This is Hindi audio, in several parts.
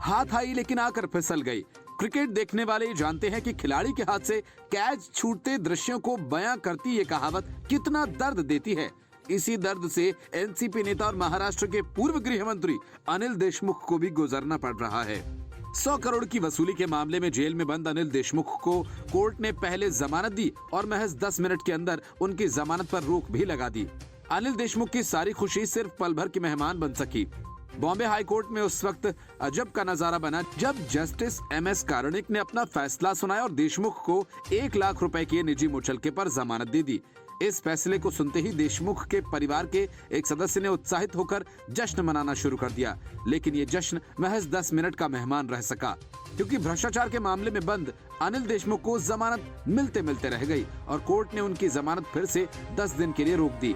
हाथ आई लेकिन आकर फिसल गई। क्रिकेट देखने वाले जानते हैं कि खिलाड़ी के हाथ से कैच छूटते दृश्यों को बयां करती ये कहावत कितना दर्द देती है। इसी दर्द से एनसीपी नेता और महाराष्ट्र के पूर्व गृह मंत्री अनिल देशमुख को भी गुजरना पड़ रहा है। 100 करोड़ की वसूली के मामले में जेल में बंद अनिल देशमुख को कोर्ट ने पहले जमानत दी और महज 10 मिनट के अंदर उनकी जमानत पर रोक भी लगा दी। अनिल देशमुख की सारी खुशी सिर्फ पल भर की मेहमान बन सकी। बॉम्बे हाई कोर्ट में उस वक्त अजब का नजारा बना जब जस्टिस एमएस कार्णिक ने अपना फैसला सुनाया और देशमुख को 1 लाख रुपए के निजी मुचलके पर जमानत दे दी। इस फैसले को सुनते ही देशमुख के परिवार के एक सदस्य ने उत्साहित होकर जश्न मनाना शुरू कर दिया, लेकिन ये जश्न महज 10 मिनट का मेहमान रह सका, क्योंकि भ्रष्टाचार के मामले में बंद अनिल देशमुख को जमानत मिलते मिलते रह गई और कोर्ट ने उनकी जमानत फिर से 10 दिन के लिए रोक दी।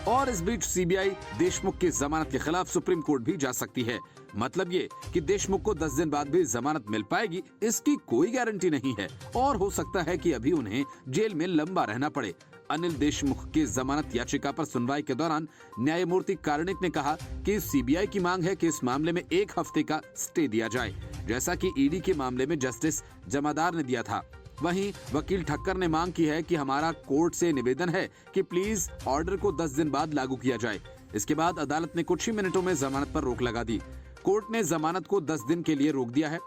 और इस बीच सीबीआई देशमुख की जमानत के खिलाफ सुप्रीम कोर्ट भी जा सकती है। मतलब ये कि देशमुख को 10 दिन बाद भी जमानत मिल पाएगी, इसकी कोई गारंटी नहीं है और हो सकता है कि अभी उन्हें जेल में लंबा रहना पड़े। अनिल देशमुख की जमानत याचिका पर सुनवाई के दौरान न्यायमूर्ति कार्णिक ने कहा कि सीबीआई की मांग है कि इस मामले में 1 हफ्ते का स्टे दिया जाए, जैसा कि ईडी के मामले में जस्टिस जमादार ने दिया था। वहीं वकील ठक्कर ने मांग की है कि हमारा कोर्ट से निवेदन है कि प्लीज ऑर्डर को 10 दिन बाद लागू किया जाए। इसके बाद अदालत ने कुछ ही मिनटों में जमानत पर रोक लगा दी। कोर्ट ने जमानत को 10 दिन के लिए रोक दिया है।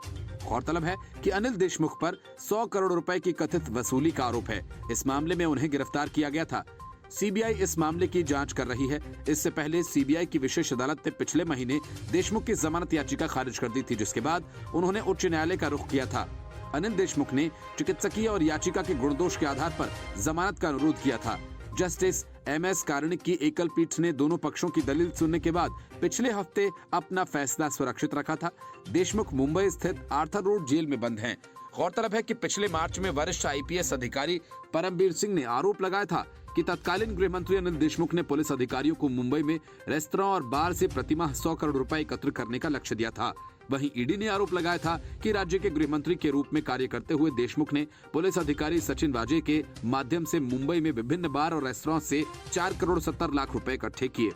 गौरतलब है कि अनिल देशमुख पर 100 करोड़ रुपए की कथित वसूली का आरोप है। इस मामले में उन्हें गिरफ्तार किया गया था। सीबीआई इस मामले की जांच कर रही है। इससे पहले सीबीआई की विशेष अदालत ने पिछले महीने देशमुख की जमानत याचिका खारिज कर दी थी, जिसके बाद उन्होंने उच्च न्यायालय का रुख किया था। अनिल देशमुख ने चिकित्सकीय और याचिका के गुणदोष के आधार पर जमानत का अनुरोध किया था। जस्टिस एमएस कार्णिक की एकल पीठ ने दोनों पक्षों की दलील सुनने के बाद पिछले हफ्ते अपना फैसला सुरक्षित रखा था। देशमुख मुंबई स्थित आर्थर रोड जेल में बंद हैं। गौरतलब है कि पिछले मार्च में वरिष्ठ आईपीएस अधिकारी परमबीर सिंह ने आरोप लगाया था कि तत्कालीन गृह मंत्री अनिल देशमुख ने पुलिस अधिकारियों को मुंबई में रेस्तरां और बार से प्रतिमाह 100 करोड़ रुपए एकत्र करने का लक्ष्य दिया था। वहीं ईडी ने आरोप लगाया था कि राज्य के गृह मंत्री के रूप में कार्य करते हुए देशमुख ने पुलिस अधिकारी सचिन वाजे के माध्यम से मुंबई में विभिन्न बार और रेस्तरां से 4 करोड़ 70 लाख रुपए इकट्ठे किए।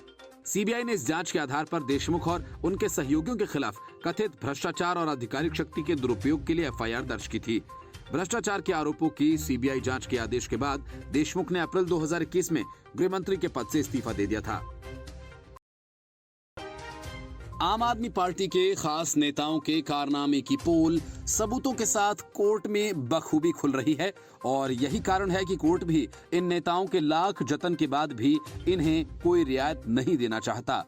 सीबीआई ने इस जांच के आधार पर देशमुख और उनके सहयोगियों के खिलाफ कथित भ्रष्टाचार और आधिकारिक शक्ति के दुरुपयोग के लिए एफआईआर दर्ज की थी। भ्रष्टाचार के आरोपों की सीबीआई जांच के आदेश के बाद देशमुख ने अप्रैल 2021 में गृह मंत्री के पद से इस्तीफा दे दिया था। आम आदमी पार्टी के खास नेताओं के कारनामे की पोल सबूतों के साथ कोर्ट में बखूबी खुल रही है और यही कारण है कि कोर्ट भी इन नेताओं के लाख जतन के बाद भी इन्हें कोई रियायत नहीं देना चाहता।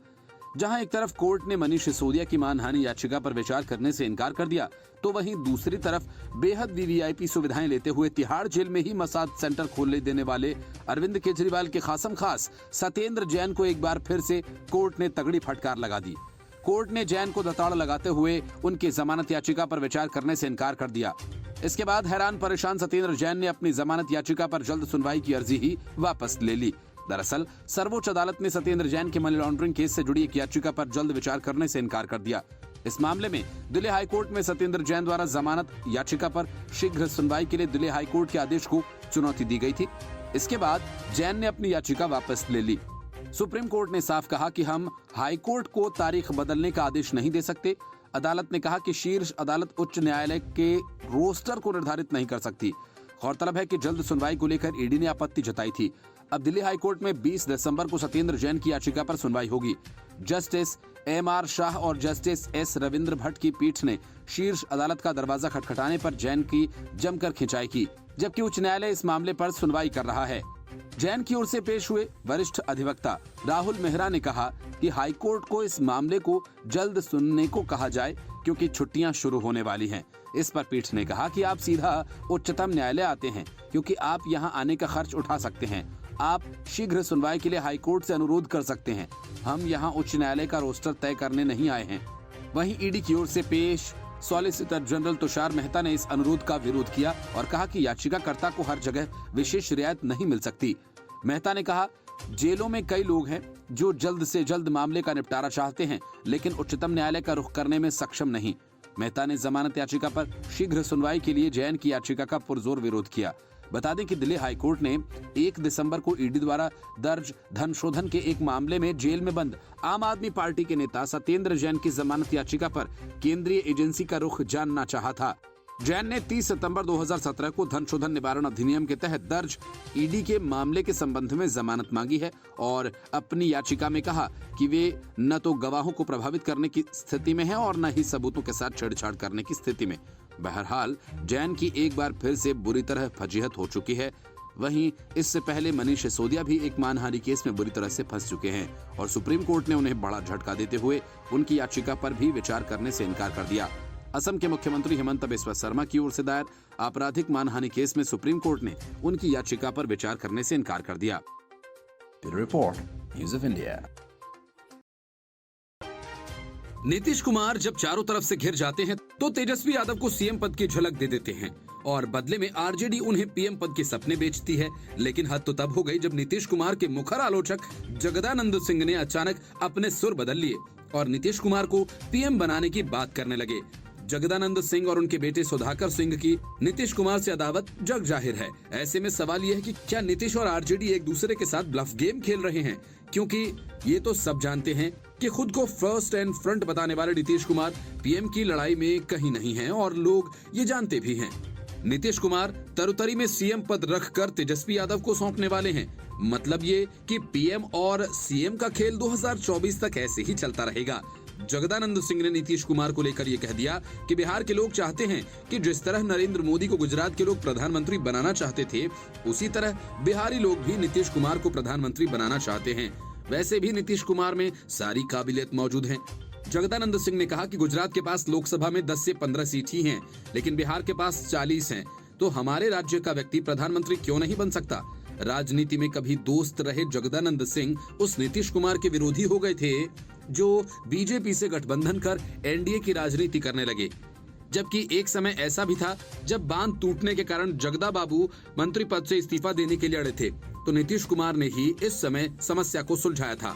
जहां एक तरफ कोर्ट ने मनीष सिसोदिया की मानहानि याचिका पर विचार करने से इनकार कर दिया, तो वहीं दूसरी तरफ बेहद वीवीआईपी सुविधाएं लेते हुए तिहाड़ जेल में ही मसाज सेंटर खोलने देने वाले अरविंद केजरीवाल के खासम खास सत्येंद्र जैन को एक बार फिर से कोर्ट ने तगड़ी फटकार लगा दी। कोर्ट ने जैन को दताड़ लगाते हुए उनकी जमानत याचिका पर विचार करने से इनकार कर दिया। इसके बाद हैरान परेशान सत्येंद्र जैन ने अपनी जमानत याचिका पर जल्द सुनवाई की अर्जी ही वापस ले ली। दरअसल सर्वोच्च अदालत ने सत्येंद्र जैन के मनी लॉन्ड्रिंग केस से जुड़ी एक याचिका पर जल्द विचार करने से इनकार कर दिया। इस मामले में दिल्ली हाईकोर्ट में सत्येंद्र जैन द्वारा जमानत याचिका पर शीघ्र सुनवाई के लिए दिल्ली हाईकोर्ट के आदेश को चुनौती दी गई थी। इसके बाद जैन ने अपनी याचिका वापस ले ली। सुप्रीम कोर्ट ने साफ कहा कि हम हाईकोर्ट को तारीख बदलने का आदेश नहीं दे सकते। अदालत ने कहा कि शीर्ष अदालत उच्च न्यायालय के रोस्टर को निर्धारित नहीं कर सकती। गौरतलब है कि जल्द सुनवाई को लेकर ईडी ने आपत्ति जताई थी। अब दिल्ली हाईकोर्ट में 20 दिसंबर को सत्येंद्र जैन की याचिका पर सुनवाई होगी। जस्टिस एमआर शाह और जस्टिस एस रविंद्र भट्ट की पीठ ने शीर्ष अदालत का दरवाजा खटखटाने पर जैन की जमकर खिंचाई की, जबकि उच्च न्यायालय इस मामले पर सुनवाई कर रहा है। जैन की ओर से पेश हुए वरिष्ठ अधिवक्ता राहुल मेहरा ने कहा कि हाईकोर्ट को इस मामले को जल्द सुनने को कहा जाए, क्योंकि छुट्टियां शुरू होने वाली हैं। इस पर पीठ ने कहा कि आप सीधा उच्चतम न्यायालय आते हैं, क्योंकि आप यहां आने का खर्च उठा सकते हैं। आप शीघ्र सुनवाई के लिए हाईकोर्ट से अनुरोध कर सकते हैं। हम यहां उच्च न्यायालय का रोस्टर तय करने नहीं आए हैं। वहीं ईडी की ओर से पेश सॉलिसिटर जनरल तुषार मेहता ने इस अनुरोध का विरोध किया और कहा कि याचिकाकर्ता को हर जगह विशेष रियायत नहीं मिल सकती। मेहता ने कहा, जेलों में कई लोग हैं जो जल्द से जल्द मामले का निपटारा चाहते हैं, लेकिन उच्चतम न्यायालय का रुख करने में सक्षम नहीं। मेहता ने जमानत याचिका पर शीघ्र सुनवाई के लिए जैन की याचिका का पुरजोर विरोध किया। बता दें कि दिल्ली हाईकोर्ट ने 1 दिसंबर को ईडी द्वारा दर्ज धन शोधन के एक मामले में जेल में बंद आम आदमी पार्टी के नेता सत्येंद्र जैन की जमानत याचिका पर केंद्रीय एजेंसी का रुख जानना चाहा था। जैन ने 30 सितंबर 2017 को धन शोधन निवारण अधिनियम के तहत दर्ज ईडी के मामले के संबंध में जमानत मांगी है और अपनी याचिका में कहा कि वे न तो गवाहों को प्रभावित करने की स्थिति में हैं और न ही सबूतों के साथ छेड़छाड़ करने की स्थिति में। बहरहाल जैन की एक बार फिर से बुरी तरह फजीहत हो चुकी है। वहीं इससे पहले मनीष सिसोदिया भी एक मानहानि केस में बुरी तरह से फंस चुके हैं और सुप्रीम कोर्ट ने उन्हें बड़ा झटका देते हुए उनकी याचिका पर भी विचार करने से इनकार कर दिया। असम के मुख्यमंत्री हेमंत बिस्वा शर्मा की ओर से दायर आपराधिक मानहानि केस में सुप्रीम कोर्ट ने उनकी याचिका पर विचार करने से इनकार कर दिया। Report news of India. Nitish Kumar जब चारों तरफ से घिर जाते हैं तो तेजस्वी यादव को सीएम पद की झलक दे देते हैं और बदले में आरजेडी उन्हें पीएम पद के सपने बेचती है। लेकिन हद तो तब हो गई जब नीतीश कुमार के मुखर आलोचक जगदानंद सिंह ने अचानक अपने सुर बदल लिए और नीतीश कुमार को पीएम बनाने की बात करने लगे। जगदानंद सिंह और उनके बेटे सुधाकर सिंह की नीतीश कुमार से अदावत जग जाहिर है। ऐसे में सवाल यह है कि क्या नीतीश और आरजेडी एक दूसरे के साथ ब्लफ गेम खेल रहे हैं, क्योंकि ये तो सब जानते हैं कि खुद को फर्स्ट एंड फ्रंट बताने वाले नीतीश कुमार पीएम की लड़ाई में कहीं नहीं हैं और लोग ये जानते भी हैं। नीतीश कुमार तरुतरी में सीएम पद रखकर तेजस्वी यादव को सौंपने वाले हैं। मतलब ये कि पीएम और सीएम का खेल 2024 तक ऐसे ही चलता रहेगा। जगदानंद सिंह ने नीतीश कुमार को लेकर ये कह दिया कि बिहार के लोग चाहते हैं कि जिस तरह नरेंद्र मोदी को गुजरात के लोग प्रधानमंत्री बनाना चाहते थे, उसी तरह बिहारी लोग भी नीतीश कुमार को प्रधानमंत्री बनाना चाहते हैं। वैसे भी नीतीश कुमार में सारी काबिलियत मौजूद है। जगदानंद सिंह ने कहा कि गुजरात के पास लोकसभा में 10 से 15 सीट ही हैं, लेकिन बिहार के पास 40 हैं, तो हमारे राज्य का व्यक्ति प्रधानमंत्री क्यों नहीं बन सकता। राजनीति में कभी दोस्त रहे जगदानंद सिंह उस नीतीश कुमार के विरोधी हो गए थे जो बीजेपी से गठबंधन कर एनडीए की राजनीति करने लगे। जबकि एक समय ऐसा भी था जब बांध टूटने के कारण जगदा बाबू मंत्री पद से इस्तीफा देने के लिए अड़े थे, तो नीतीश कुमार ने ही इस समय समस्या को सुलझाया था।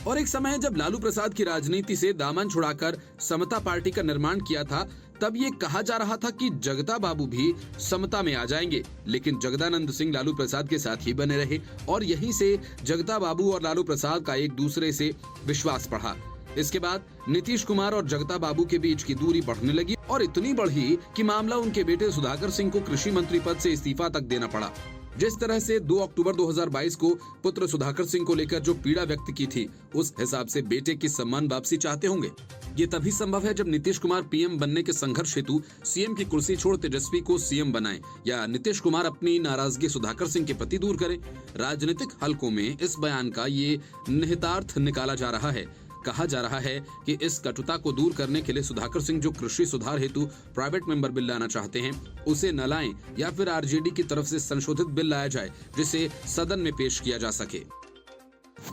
और एक समय जब लालू प्रसाद की राजनीति से दामन छुड़ाकर समता पार्टी का निर्माण किया था, तब ये कहा जा रहा था कि जगदा बाबू भी समता में आ जाएंगे, लेकिन जगदानंद सिंह लालू प्रसाद के साथ ही बने रहे और यहीं से जगदा बाबू और लालू प्रसाद का एक दूसरे से विश्वास बढ़ा। इसके बाद नीतीश कुमार और जगदा बाबू के बीच की दूरी बढ़ने लगी और इतनी बढ़ी कि मामला उनके बेटे सुधाकर सिंह को कृषि मंत्री पद से इस्तीफा तक देना पड़ा। जिस तरह से 2 अक्टूबर 2022 को पुत्र सुधाकर सिंह को लेकर जो पीड़ा व्यक्त की थी, उस हिसाब से बेटे की सम्मान वापसी चाहते होंगे। ये तभी संभव है जब नीतीश कुमार पीएम बनने के संघर्ष हेतु सीएम की कुर्सी छोड़ तेजस्वी को सीएम बनाएं या नीतीश कुमार अपनी नाराजगी सुधाकर सिंह के प्रति दूर करें। राजनीतिक हलकों में इस बयान का ये निहितार्थ निकाला जा रहा है। कहा जा रहा है कि इस कटुता को दूर करने के लिए सुधाकर सिंह जो कृषि सुधार हेतु प्राइवेट मेंबर बिल लाना चाहते हैं, उसे न लाएं या फिर आरजेडी की तरफ से संशोधित बिल लाया जाए जिसे सदन में पेश किया जा सके।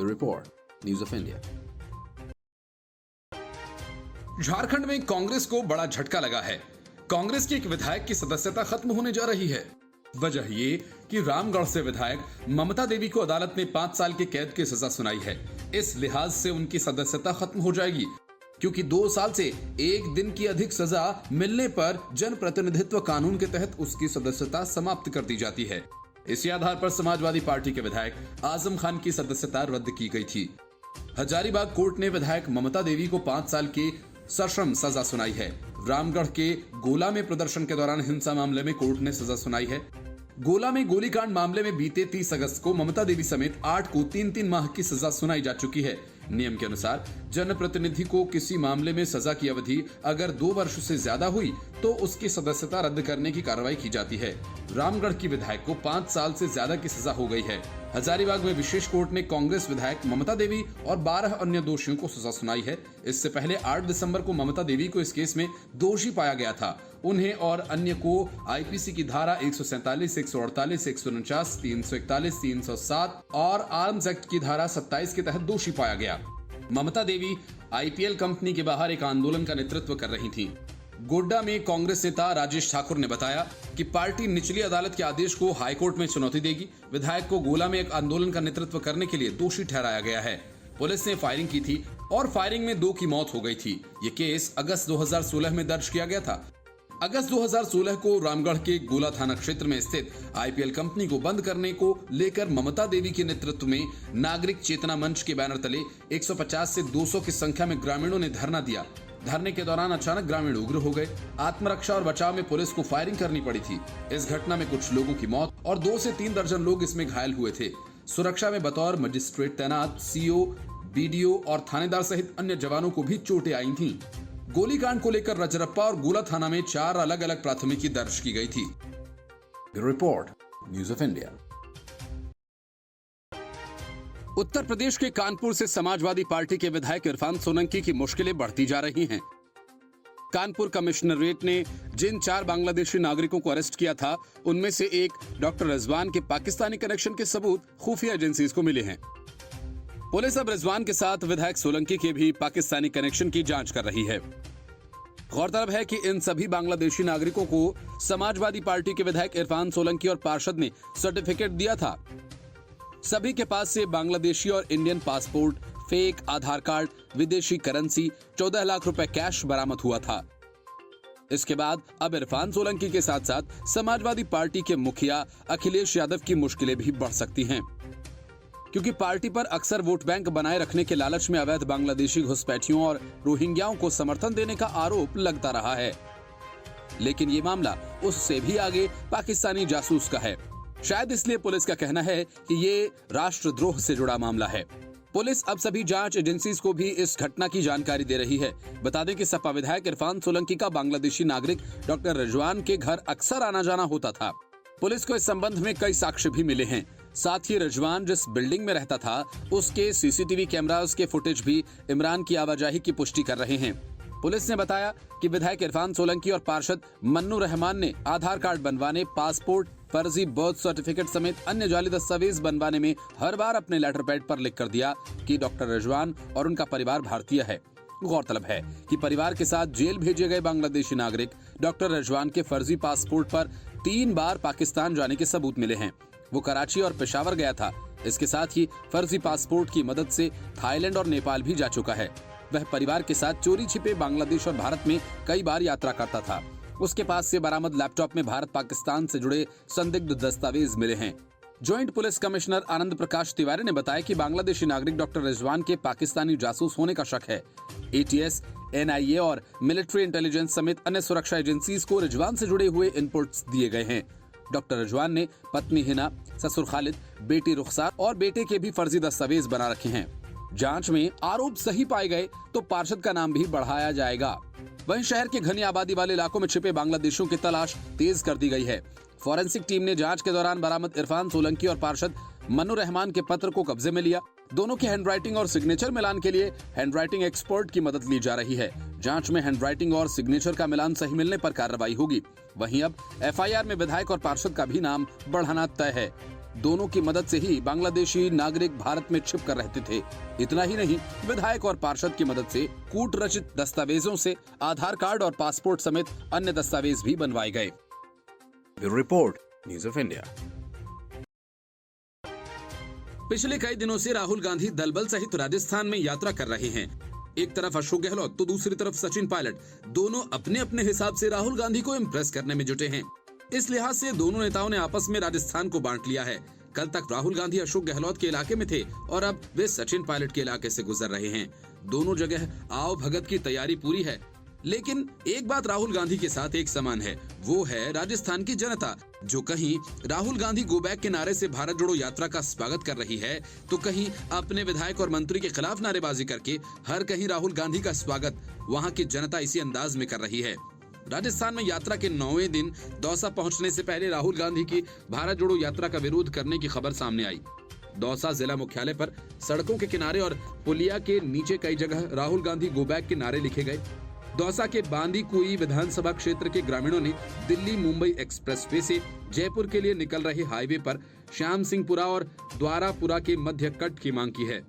Report news of India. Jharkhand में कांग्रेस को बड़ा झटका लगा है। कांग्रेस की एक विधायक की सदस्यता खत्म होने जा रही है। वजह ये कि रामगढ़ से विधायक ममता देवी को अदालत ने 5 साल की कैद की सजा सुनाई है। इस लिहाज से उनकी सदस्यता खत्म हो जाएगी, क्योंकि 2 साल से 1 दिन की अधिक सजा मिलने पर जनप्रतिनिधित्व कानून के तहत उसकी सदस्यता समाप्त कर दी जाती है। इसी आधार पर समाजवादी पार्टी के विधायक आजम खान की सदस्यता रद्द की गई थी। हजारीबाग कोर्ट ने विधायक ममता देवी को 5 साल की सश्रम सजा सुनाई है। रामगढ़ के गोला में प्रदर्शन के दौरान हिंसा मामले में कोर्ट ने सजा सुनाई है। गोला में गोलीकांड मामले में बीते 30 अगस्त को ममता देवी समेत 8 को 3-3 माह की सजा सुनाई जा चुकी है। नियम के अनुसार जनप्रतिनिधि को किसी मामले में सजा की अवधि अगर 2 वर्ष से ज्यादा हुई तो उसकी सदस्यता रद्द करने की कार्रवाई की जाती है। रामगढ़ की विधायक को 5 साल से ज्यादा की सजा हो गई है। हजारीबाग में विशेष कोर्ट ने कांग्रेस विधायक ममता देवी और 12 अन्य दोषियों को सजा सुनाई है। इससे पहले 8 दिसंबर को ममता देवी को इस केस में दोषी पाया गया था। उन्हें और अन्य को आईपीसी की धारा 147, 148, 149, 341, 307 और आर्म्स एक्ट की धारा 27 के तहत दोषी पाया गया। ममता देवी आईपीएल कंपनी के बाहर एक आंदोलन का नेतृत्व कर रही थीं। गोड्डा में कांग्रेस नेता राजेश ठाकुर ने बताया कि पार्टी निचली अदालत के आदेश को हाईकोर्ट में चुनौती देगी। विधायक को गोला में एक आंदोलन का नेतृत्व करने के लिए दोषी ठहराया गया है। पुलिस ने फायरिंग की थी और फायरिंग में 2 की मौत हो गई थी। ये केस अगस्त 2016 में दर्ज किया गया था। अगस्त 2016 को रामगढ़ के गोला थाना क्षेत्र में स्थित आईपीएल कंपनी को बंद करने को लेकर ममता देवी के नेतृत्व में नागरिक चेतना मंच के बैनर तले 150 से 200 की संख्या में ग्रामीणों ने धरना दिया। धरने के दौरान अचानक ग्रामीण उग्र हो गए। आत्मरक्षा और बचाव में पुलिस को फायरिंग करनी पड़ी थी। इस घटना में कुछ लोगों की मौत और 2 से 3 दर्जन लोग इसमें घायल हुए थे। सुरक्षा में बतौर मजिस्ट्रेट तैनात सीओ, बीडीओ और थानेदार सहित अन्य जवानों को भी चोटें आई थीं। गोलीकांड को लेकर रजरप्पा और गोला थाना में 4 अलग-अलग प्राथमिकी दर्ज की गई थी। Bureau Report, News of India. Uttar Pradesh के कानपुर से समाजवादी पार्टी के विधायक इरफान सोलंकी की मुश्किलें बढ़ती जा रही हैं। कानपुर कमिश्नरेट ने जिन 4 बांग्लादेशी नागरिकों को अरेस्ट किया था, उनमें से एक डॉक्टर रिजवान के पाकिस्तानी कनेक्शन के सबूत खुफिया एजेंसीज को मिले हैं। पुलिस अब रिजवान के साथ विधायक सोलंकी के भी पाकिस्तानी कनेक्शन की जांच कर रही है। गौरतलब है कि इन सभी बांग्लादेशी नागरिकों को समाजवादी पार्टी के विधायक इरफान सोलंकी और पार्षद ने सर्टिफिकेट दिया था। सभी के पास से बांग्लादेशी और इंडियन पासपोर्ट, फेक आधार कार्ड, विदेशी करेंसी, 14 लाख रुपए कैश बरामद हुआ था। इसके बाद अब इरफान सोलंकी के साथ साथ समाजवादी पार्टी के मुखिया अखिलेश यादव की मुश्किलें भी बढ़ सकती हैं, क्योंकि पार्टी पर अक्सर वोट बैंक बनाए रखने के लालच में अवैध बांग्लादेशी घुसपैठियों और रोहिंग्याओं को समर्थन देने का आरोप लगता रहा है। लेकिन ये मामला उससे भी आगे पाकिस्तानी जासूस का है। शायद इसलिए पुलिस का कहना है कि ये राष्ट्रद्रोह से जुड़ा मामला है। पुलिस अब सभी जांच एजेंसीज को भी इस घटना की जानकारी दे रही है। बता दें कि सपा विधायक इरफान सोलंकी का बांग्लादेशी नागरिक डॉक्टर रिजवान के घर अक्सर आना जाना होता था। पुलिस को इस संबंध में कई साक्ष्य भी मिले हैं। साथ ही रिजवान जिस बिल्डिंग में रहता था, उसके सीसीटीवी कैमरास के फुटेज भी इमरान की आवाजाही की पुष्टि कर रहे हैं। पुलिस ने बताया कि विधायक इरफान सोलंकी और पार्षद मन्नू रहमान ने आधार कार्ड बनवाने, पासपोर्ट, फर्जी बर्थ सर्टिफिकेट समेत अन्य जाली दस्तावेज बनवाने में हर बार अपने लेटर पैड पर लिख कर दिया कि डॉक्टर रिजवान और उनका परिवार भारतीय है। गौरतलब है कि परिवार के साथ जेल भेजे गए बांग्लादेशी नागरिक डॉक्टर रिजवान के फर्जी पासपोर्ट पर 3 बार पाकिस्तान जाने के सबूत मिले हैं। वो कराची और पेशावर गया था। इसके साथ ही फर्जी पासपोर्ट की मदद से थाईलैंड और नेपाल भी जा चुका है। वह परिवार के साथ चोरी छिपे बांग्लादेश और भारत में कई बार यात्रा करता था। उसके पास से बरामद लैपटॉप में भारत पाकिस्तान से जुड़े संदिग्ध दस्तावेज मिले हैं। Joint police commissioner Anand Prakash Tiwari ने बताया कि बांग्लादेशी नागरिक डॉक्टर रिजवान के पाकिस्तानी जासूस होने का शक है। एटीएस, एनआईए और मिलिट्री इंटेलिजेंस समेत अन्य सुरक्षा एजेंसीज को रिजवान से जुड़े हुए इनपुट्स दिए गए हैं। डॉक्टर रिजवान ने पत्नी हिना, ससुर खालिद, बेटी रुखसार और बेटे के भी फर्जी दस्तावेज बना रखे हैं। जांच में आरोप सही पाए गए तो पार्षद का नाम भी बढ़ाया जाएगा। वहीं शहर के घनी आबादी वाले इलाकों में छिपे बांग्लादेशियों की तलाश तेज कर दी गई है। फॉरेंसिक टीम ने जांच के दौरान बरामद इरफान सोलंकी और पार्षद मन्नू रहमान के पत्र को कब्जे में लिया। दोनों के हैंडराइटिंग और सिग्नेचर मिलान के लिए हैंडराइटिंग एक्सपर्ट की मदद ली जा रही है। जांच में हैंडराइटिंग और सिग्नेचर का मिलान सही मिलने पर कार्रवाई होगी। वहीं अब एफआईआर में विधायक और पार्षद का भी नाम बढ़ाना तय है। दोनों की मदद से ही बांग्लादेशी नागरिक भारत में छिप कर रहते थे। इतना ही नहीं, विधायक और पार्षद की मदद से कूट रचित दस्तावेजों से आधार कार्ड और पासपोर्ट समेत अन्य दस्तावेज भी बनवाए गए। Bureau Report, News of India. पिछले कई दिनों से राहुल गांधी दलबल सहित राजस्थान में यात्रा कर रहे हैं। एक तरफ अशोक गहलोत तो दूसरी तरफ सचिन पायलट, दोनों अपने अपने हिसाब से राहुल गांधी को इम्प्रेस करने में जुटे हैं। इस लिहाज से दोनों नेताओं ने आपस में राजस्थान को बांट लिया है। कल तक राहुल गांधी अशोक गहलोत के इलाके में थे और अब वे सचिन पायलट के इलाके से गुजर रहे हैं। दोनों जगह आओ भगत की तैयारी पूरी है। लेकिन एक बात राहुल गांधी के साथ एक समान है, वो है राजस्थान की जनता, जो कहीं राहुल गांधी गो बैक के नारे से भारत जोड़ो यात्रा का स्वागत कर रही है, तो कहीं अपने विधायक और मंत्री के खिलाफ नारेबाजी करके हर कहीं राहुल गांधी का स्वागत वहां की जनता इसी अंदाज में कर रही है। राजस्थान में यात्रा के 9वें दिन दौसा पहुंचने से पहले राहुल गांधी की भारत जोड़ो यात्रा का विरोध करने की खबर सामने आई। दौसा जिला मुख्यालय पर सड़कों के किनारे और पुलिया के नीचे कई जगह राहुल गांधी गो बैक के नारे लिखे गए। दौसा के बांदीकुई विधानसभा क्षेत्र के ग्रामीणों ने दिल्ली मुंबई एक्सप्रेसवे से जयपुर के लिए निकल रहे हाईवे पर श्याम सिंहपुरा और द्वारापुरा के मध्य कट की मांग की है।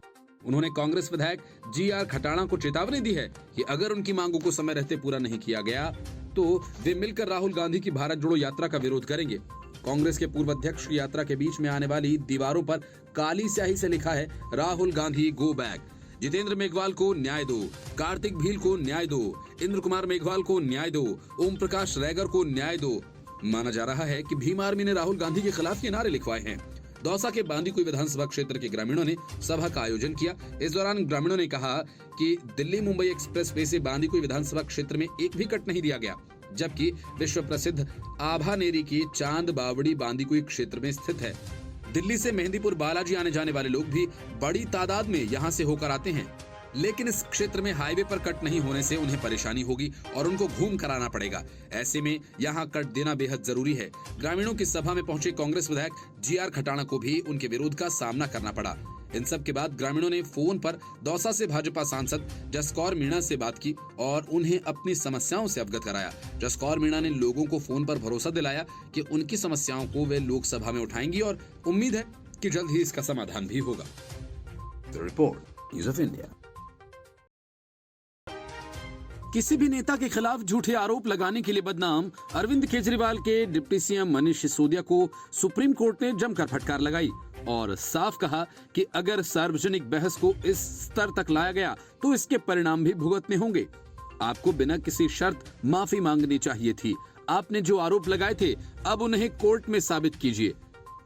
उन्होंने कांग्रेस विधायक जीआर खटाणा को चेतावनी दी है कि अगर उनकी मांगों को समय रहते पूरा नहीं किया गया तो वे मिलकर राहुल गांधी की भारत जोड़ो यात्रा का विरोध करेंगे। कांग्रेस के पूर्व अध्यक्ष की यात्रा के बीच में आने वाली दीवारों पर काली स्याही से लिखा है राहुल गांधी गो बैक। जितेंद्र मेघवाल को न्याय दो, कार्तिक भील को न्याय दो, इंद्र कुमार मेघवाल को न्याय दो, ओम प्रकाश रैगर को न्याय दो। माना जा रहा है कि भीम आर्मी ने राहुल गांधी के खिलाफ ये नारे लिखवाए हैं। दौसा के बांदीकुई विधानसभा क्षेत्र के ग्रामीणों ने सभा का आयोजन किया। इस दौरान ग्रामीणों ने कहा कि दिल्ली मुंबई एक्सप्रेस वे से बांदीकुई विधानसभा क्षेत्र में एक भी कट नहीं दिया गया, जबकि विश्व प्रसिद्ध आभानेरी की चांद बावड़ी बांदीकुई क्षेत्र में स्थित है। दिल्ली से मेहंदीपुर बालाजी आने जाने वाले लोग भी बड़ी तादाद में यहाँ से होकर आते हैं, लेकिन इस क्षेत्र में हाईवे पर कट नहीं होने से उन्हें परेशानी होगी और उनको घूम कर आना पड़ेगा। ऐसे में यहाँ कट देना बेहद जरूरी है। ग्रामीणों की सभा में पहुंचे कांग्रेस विधायक जीआर खटाणा को भी उनके विरोध का सामना करना पड़ा। इन सब के बाद ग्रामीणों ने फोन पर दौसा से भाजपा सांसद जसकौर मीणा से बात की और उन्हें अपनी समस्याओं से अवगत कराया। जसकौर मीणा ने लोगों को फोन पर भरोसा दिलाया कि उनकी समस्याओं को वे लोकसभा में उठाएंगी और उम्मीद है कि जल्द ही इसका समाधान भी होगा। The report, News of India. किसी भी नेता के खिलाफ झूठे आरोप लगाने के लिए बदनाम अरविंद केजरीवाल के डिप्टी सीएम मनीष सिसोदिया को सुप्रीम कोर्ट ने जमकर फटकार लगाई और साफ कहा कि अगर सार्वजनिक बहस को इस स्तर तक लाया गया तो इसके परिणाम भी भुगतने होंगे। आपको बिना किसी शर्त माफी मांगनी चाहिए थी। आपने जो आरोप लगाए थे अब उन्हें कोर्ट में साबित कीजिए।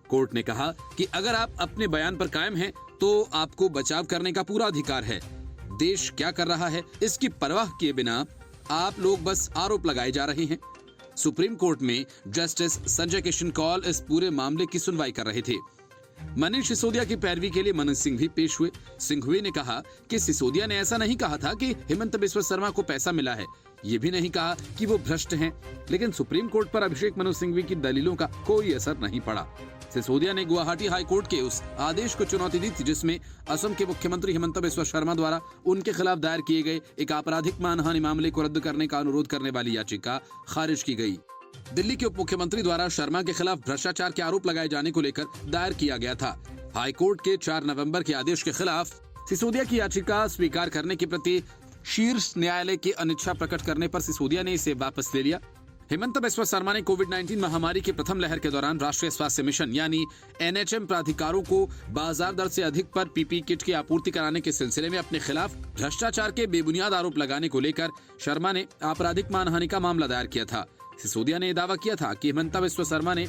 कोर्ट ने कहा कि अगर आप अपने बयान पर कायम हैं तो आपको बचाव करने का पूरा अधिकार है। देश क्या कर रहा है इसकी परवाह किए बिना आप लोग बस आरोप लगाए जा रहे हैं। सुप्रीम कोर्ट में जस्टिस संजय किशन कौल इस पूरे मामले की सुनवाई कर रहे थे। मनीष सिसोदिया की पैरवी के लिए मनोज सिंह भी पेश हुए। सिंघवी ने कहा कि सिसोदिया ने ऐसा नहीं कहा था कि हेमंत बिस्वा शर्मा को पैसा मिला है, ये भी नहीं कहा कि वो भ्रष्ट हैं, लेकिन सुप्रीम कोर्ट पर अभिषेक मनु सिंघवी की दलीलों का कोई असर नहीं पड़ा। सिसोदिया ने गुवाहाटी हाई कोर्ट के उस आदेश को चुनौती दी थी जिसमें असम के मुख्यमंत्री हेमंत बिस्वा शर्मा द्वारा उनके खिलाफ दायर किए गए एक आपराधिक मानहानि मामले को रद्द करने का अनुरोध करने वाली याचिका खारिज की गई। दिल्ली के उप मुख्यमंत्री द्वारा शर्मा के खिलाफ भ्रष्टाचार के आरोप लगाए जाने को लेकर दायर किया गया था। हाई कोर्ट के 4 नवंबर के आदेश के खिलाफ सिसोदिया की याचिका स्वीकार करने के प्रति शीर्ष न्यायालय की अनिच्छा प्रकट करने पर सिसोदिया ने इसे वापस ले लिया। हेमंत बिस्वा शर्मा ने कोविड-19 महामारी की प्रथम लहर के दौरान राष्ट्रीय स्वास्थ्य मिशन यानी एनएचएम प्राधिकारों को बाजार दर से अधिक पर पीपीई किट की आपूर्ति कराने के सिलसिले में अपने खिलाफ भ्रष्टाचार के बेबुनियाद आरोप लगाने को लेकर शर्मा ने आपराधिक मानहानि का मामला दायर किया था। सिसोदिया ने दावा किया था कि हेमंत बिस्वा शर्मा ने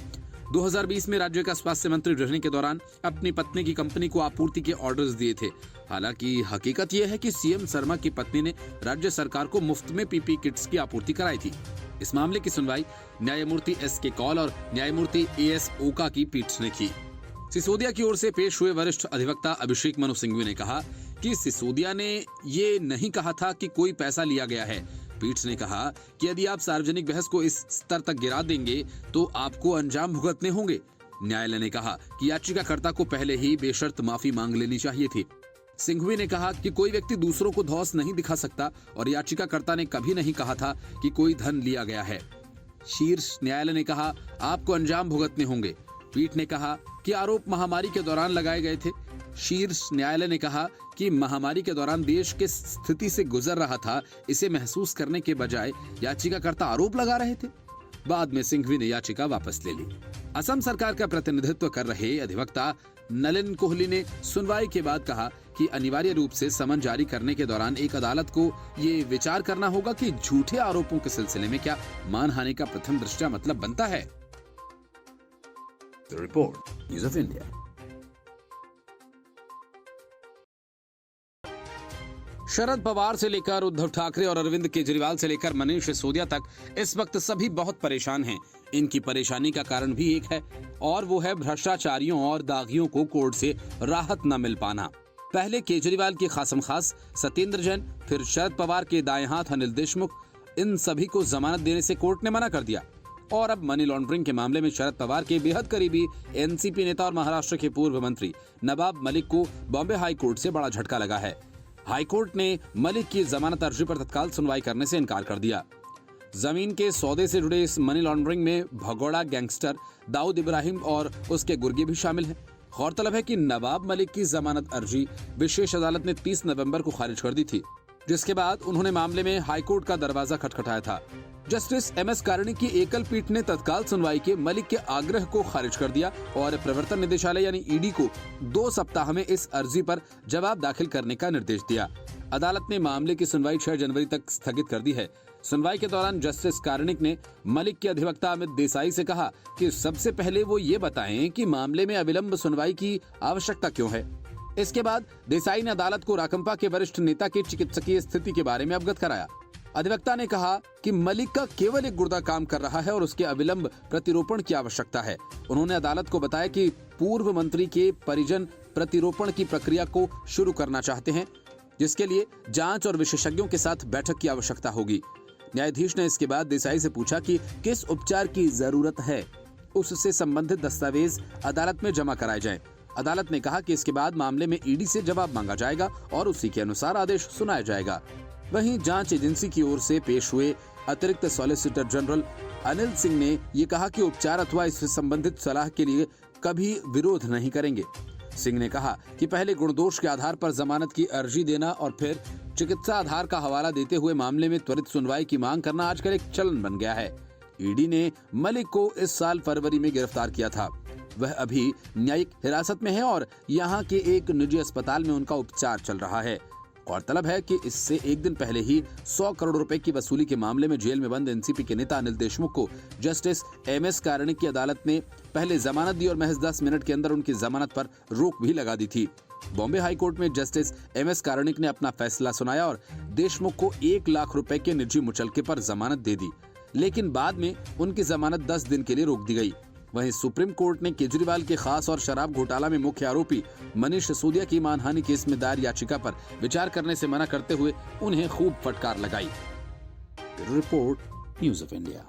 2020 में राज्य का स्वास्थ्य मंत्री रहने के दौरान अपनी पत्नी की कंपनी को आपूर्ति के ऑर्डर्स दिए थे। हालांकि हकीकत यह है कि सीएम शर्मा की पत्नी ने राज्य सरकार को मुफ्त में पीपीई किट्स की आपूर्ति कराई थी। इस मामले की सुनवाई न्यायमूर्ति एस.के. कौल और न्यायमूर्ति ए.एस. ओका की पीठ ने की। सिसोदिया की ओर से पेश हुए वरिष्ठ अधिवक्ता अभिषेक मनु सिंघवी ने कहा कि सिसोदिया ने ये नहीं कहा था कि कोई पैसा लिया गया है। पीठ ने कहा कि यदि आप सार्वजनिक बहस को इस स्तर तक गिरा देंगे तो आपको अंजाम भुगतने होंगे। न्यायालय ने कहा कि याचिकाकर्ता को पहले ही बेशर्त माफी मांग लेनी चाहिए थी। सिंघवी ने कहा कि कोई व्यक्ति दूसरों को धौंस नहीं दिखा सकता और याचिकाकर्ता ने कभी नहीं कहा था कि कोई धन लिया गया है। शीर्ष न्यायालय ने कहा आपको अंजाम भुगतने होंगे। पीठ ने कहा कि आरोप महामारी के दौरान लगाए गए थे। शीर्ष न्यायालय ने कहा कि महामारी के दौरान देश किस स्थिति से गुजर रहा था इसे महसूस करने के बजाय याचिकाकर्ता आरोप लगा रहे थे। बाद में सिंघवी ने याचिका वापस ले ली। असम सरकार का प्रतिनिधित्व कर रहे अधिवक्ता नलिन कोहली ने सुनवाई के बाद कहा कि अनिवार्य रूप से समन जारी करने के दौरान एक अदालत को ये विचार करना होगा कि झूठे आरोपों के सिलसिले में क्या मानहानि का प्रथम दृष्टया मतलब बनता है। The report, News of India. Sharad Pawar से लेकर उद्धव ठाकरे और अरविंद केजरीवाल से लेकर मनीष सिसोदिया तक इस वक्त सभी बहुत परेशान हैं। इनकी परेशानी का कारण भी एक है और वो है भ्रष्टाचारियों और दागियों को कोर्ट से राहत न मिल पाना। पहले केजरीवाल के खासम खास सत्येंद्र जैन, फिर शरद पवार के दाएं हाथ अनिल देशमुख, इन सभी को जमानत देने से कोर्ट ने मना कर दिया। और अब मनी लॉन्ड्रिंग के मामले में शरद पवार के बेहद करीबी एनसीपी नेता और महाराष्ट्र के पूर्व मंत्री नवाब मलिक को बॉम्बे हाई कोर्ट से बड़ा झटका लगा है। हाई कोर्ट ने मलिक की जमानत अर्जी पर तत्काल सुनवाई करने से इनकार कर दिया। जमीन के सौदे से जुड़े इस मनी लॉन्ड्रिंग में भगोड़ा गैंगस्टर दाऊद इब्राहिम और उसके गुर्गे भी शामिल हैं। गौरतलब है कि नवाब मलिक की जमानत अर्जी विशेष अदालत ने 30 नवंबर को खारिज कर दी थी, जिसके बाद उन्होंने मामले में हाईकोर्ट का दरवाजा खटखटाया था। जस्टिस एमएस कारुणिक की एकल पीठ ने तत्काल सुनवाई के मलिक के आग्रह को खारिज कर दिया और प्रवर्तन निदेशालय यानी ईडी को 2 सप्ताह में इस अर्जी पर जवाब दाखिल करने का निर्देश दिया। अदालत ने मामले की सुनवाई 6 जनवरी तक स्थगित कर दी है। सुनवाई के दौरान जस्टिस कारुणिक ने मलिक के अधिवक्ता अमित देसाई से कहा कि सबसे पहले वो ये बताएं कि मामले में अविलंब सुनवाई की आवश्यकता क्यों है। इसके बाद देसाई ने अदालत को राकंपा के वरिष्ठ नेता की चिकित्सकीय स्थिति के बारे में अवगत कराया। अधिवक्ता ने कहा कि मलिक का केवल एक गुर्दा काम कर रहा है और उसके अविलंब प्रतिरोपण की आवश्यकता है। उन्होंने अदालत को बताया कि पूर्व मंत्री के परिजन प्रतिरोपण की प्रक्रिया को शुरू करना चाहते हैं, जिसके लिए जांच और विशेषज्ञों के साथ बैठक की आवश्यकता होगी। न्यायाधीश ने इसके बाद देसाई से पूछा कि किस उपचार की जरूरत है, उससे संबंधित दस्तावेज अदालत में जमा कराए जाएं। अदालत ने कहा कि इसके बाद मामले में ईडी से जवाब मांगा जाएगा और उसी के अनुसार आदेश सुनाया जाएगा। वहीं जांच एजेंसी की ओर से पेश हुए अतिरिक्त सॉलिसिटर जनरल अनिल सिंह ने ये कहा कि उपचार अथवा इससे संबंधित सलाह के लिए कभी विरोध नहीं करेंगे। सिंह ने कहा कि पहले गुणदोष के आधार पर जमानत की अर्जी देना और फिर चिकित्सा आधार का हवाला देते हुए मामले में त्वरित सुनवाई की मांग करना आजकल एक चलन बन गया है। ईडी ने मलिक को इस साल फरवरी में गिरफ्तार किया था। वह अभी न्यायिक हिरासत में है और यहाँ के एक निजी अस्पताल में उनका उपचार चल रहा है। गौरतलब है कि इससे एक दिन पहले ही 100 करोड़ रुपए की वसूली के मामले में जेल में बंद एनसीपी के नेता अनिल देशमुख को जस्टिस एमएस कारुणिक की अदालत ने पहले जमानत दी और महज 10 मिनट के अंदर उनकी जमानत पर रोक भी लगा दी थी। बॉम्बे हाई कोर्ट में जस्टिस एमएस कारुणिक ने अपना फैसला सुनाया और देशमुख को 1 लाख रुपए के निजी मुचलके पर जमानत दे दी, लेकिन बाद में उनकी जमानत 10 दिन के लिए रोक दी गई। वहीं सुप्रीम कोर्ट ने केजरीवाल के खास और शराब घोटाला में मुख्य आरोपी मनीष सिसोदिया की मानहानि केस में दायर याचिका पर विचार करने से मना करते हुए उन्हें खूब फटकार लगाई। Bureau Report, News of India.